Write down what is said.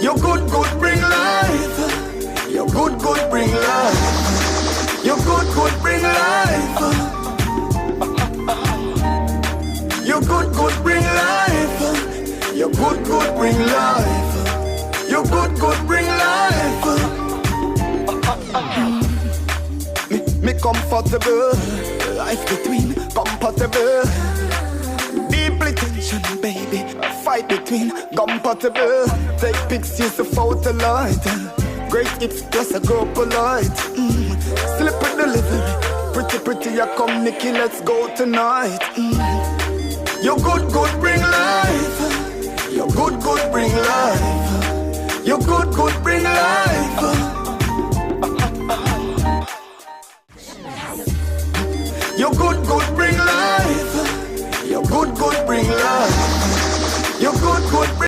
You good, good, bring life. You good, good, bring life. You good, good, bring life. You good, good, bring life. You good, good, bring life. You good, good, bring life. Me comfortable. Life between compatible. Deeply tension, baby. Fight between compatible. Take pictures of photo light. Great hips plus a girl polite. Slip in the living. Pretty, pretty, I come Nikki, let's go tonight. You good, good, bring life. You good, good, bring life. You good, good, bring life. You good, good, bring life. You good, good, bring life. You good, good, bring